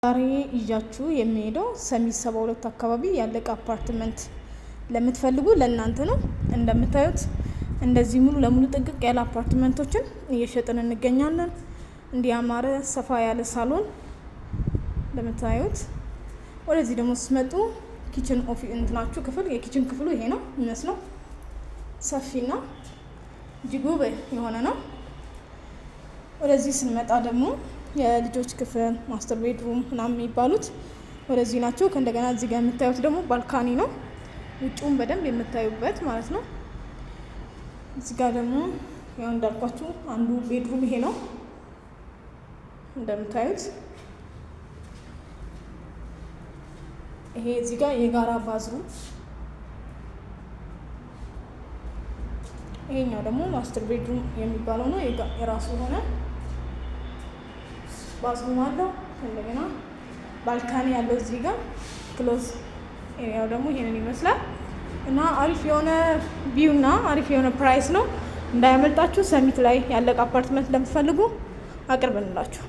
ዛሬ ይዣችሁ የሚሄደው ሰሚት 72 አካባቢ ያለቀ አፓርትመንት ለምትፈልጉ ለእናንተ ነው። እንደምታዩት እንደዚህ ሙሉ ለሙሉ ጥንቅቅ ያለ አፓርትመንቶችን እየሸጥን እንገኛለን። እንዲያማረ ሰፋ ያለ ሳሎን እንደምታዩት። ወደዚህ ደግሞ ስትመጡ ኪችን ኦፊ እንትናችሁ ክፍል የኪችን ክፍሉ ይሄ ነው የሚመስለው። ሰፊና እጅግ ውብ የሆነ ነው። ወደዚህ ስንመጣ ደግሞ የልጆች ክፍል ማስተር ቤድሩም ምናምን የሚባሉት ወደዚህ ናቸው። ከእንደገና እዚህ ጋር የምታዩት ደግሞ ባልካኒ ነው፣ ውጭውን በደንብ የምታዩበት ማለት ነው። እዚህ ጋር ደግሞ ያው እንዳልኳችሁ አንዱ ቤድሩም ይሄ ነው እንደምታዩት። ይሄ እዚህ ጋር የጋራ ባዝሩም፣ ይሄኛው ደግሞ ማስተር ቤድሩም የሚባለው ነው። የራሱ የሆነ ባዝሩም አለው። እንደገና ባልካኒ ያለው እዚህ ጋር ክሎዝ ኤሪያው ደግሞ ይሄንን ይመስላል እና አሪፍ የሆነ ቪው እና አሪፍ የሆነ ፕራይስ ነው። እንዳያመልጣችሁ። ሰሚት ላይ ያለቀ አፓርትመንት ለምትፈልጉ አቅርበንላችሁ